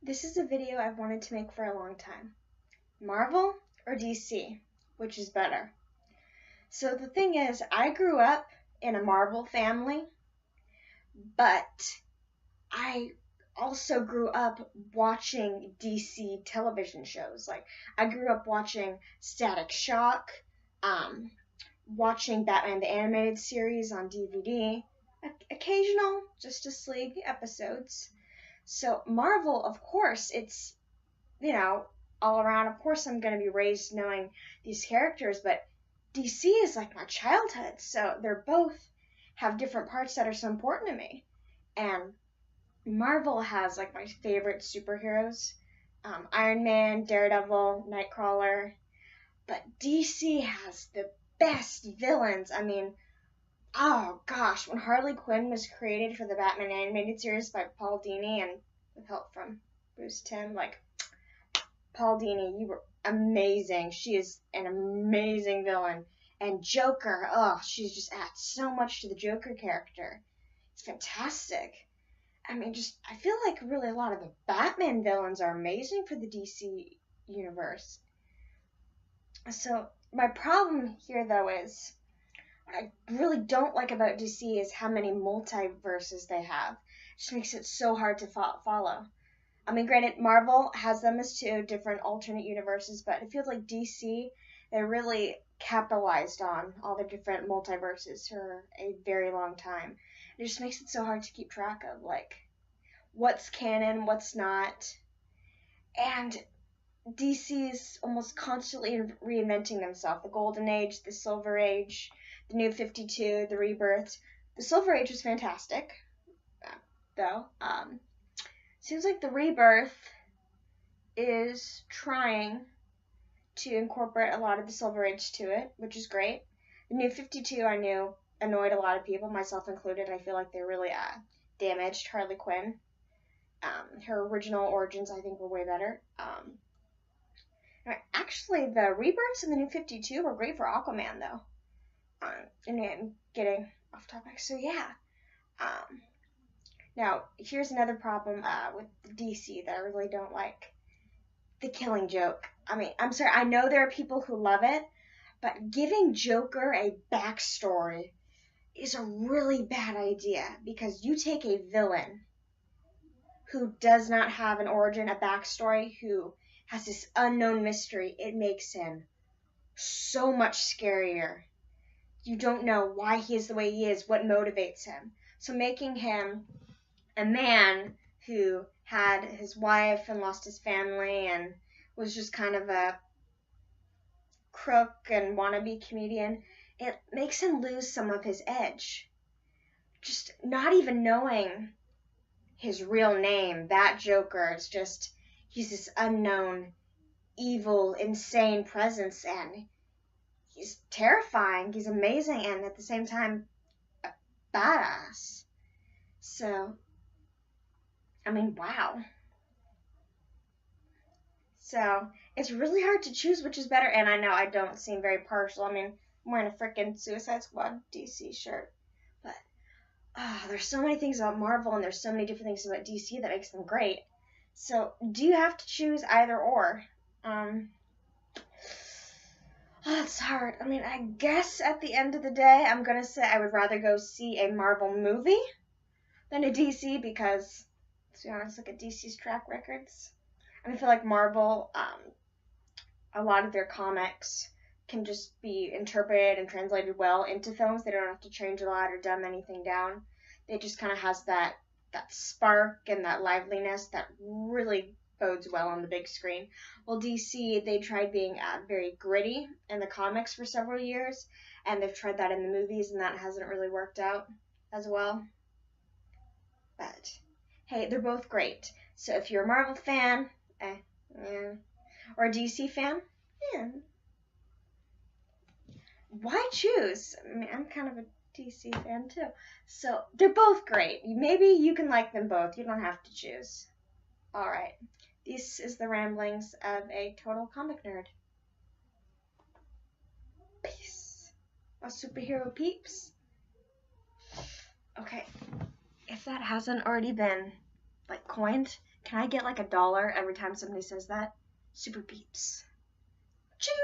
This is a video I've wanted to make for a long time. Marvel or DC? Which is better? So the thing is, I grew up in a Marvel family, but I also grew up watching DC television shows. Like, I grew up watching Static Shock, um, watching Batman the Animated Series on DVD, occasional Justice League episodes. So Marvel, of course, it's, you know, all around. Of course, I'm going to be raised knowing these characters, but DC is like my childhood. So they're both have different parts that are so important to me. And Marvel has like my favorite superheroes, Iron Man, Daredevil, Nightcrawler. But DC has the best villains. I mean, oh gosh, when Harley Quinn was created for the Batman animated series by Paul Dini and with help from Bruce Timm, like, Paul Dini, you were amazing. She is an amazing villain. And Joker, oh, she just adds so much to the Joker character. It's fantastic. I mean, I feel like really a lot of the Batman villains are amazing for the DC universe. So, my problem here, though, is what I really don't like about DC is how many multiverses they have. It just makes it so hard to follow. I mean, granted, Marvel has them as two different alternate universes, but it feels like DC, they really capitalized on all the different multiverses for a very long time. It just makes it so hard to keep track of, like, what's canon, what's not. And DC's almost constantly reinventing themselves. The Golden Age, the Silver Age, the New 52, the Rebirth. The Silver Age was fantastic, though. Seems like the Rebirth is trying to incorporate a lot of the Silver Age to it, which is great. The New 52, I knew, annoyed a lot of people, myself included. I feel like they really damaged Harley Quinn. Her original origins, I think, were way better. Actually, the Rebirths in the New 52 were great for Aquaman, though. And I'm getting off topic. So, yeah. Now, here's another problem with DC that I really don't like. The Killing Joke. I mean, I'm sorry, I know there are people who love it, but giving Joker a backstory is a really bad idea, because you take a villain who does not have an origin, a backstory, who has this unknown mystery, it makes him so much scarier. You don't know why he is the way he is, what motivates him. So making him a man who had his wife and lost his family and was just kind of a crook and wannabe comedian, it makes him lose some of his edge. Just not even knowing his real name, that Joker, is just, he's this unknown, evil, insane presence, and he's terrifying, he's amazing, and at the same time, a badass. So, I mean, wow. So, it's really hard to choose which is better, and I know I don't seem very partial. I mean, I'm wearing a freaking Suicide Squad DC shirt, but there's so many things about Marvel, and there's so many different things about DC that makes them great. So, do you have to choose either or? It's hard. I mean, I guess at the end of the day, I'm gonna say I would rather go see a Marvel movie than a DC, because, to be honest, look at DC's track records. I feel like Marvel, a lot of their comics can just be interpreted and translated well into films. They don't have to change a lot or dumb anything down. It just kind of has that spark and that liveliness that really bodes well on the big screen. Well, DC, they tried being very gritty in the comics for several years, and they've tried that in the movies, and that hasn't really worked out as well. But, hey, they're both great. So if you're a Marvel fan, or a DC fan, why choose? I mean, I'm kind of a DC fan too. So they're both great. Maybe you can like them both. You don't have to choose. Alright. This is the ramblings of a total comic nerd. Peace. My superhero peeps. Okay. If that hasn't already been, like, coined, Can I get like $1 every time somebody says that? Super beeps. Ching!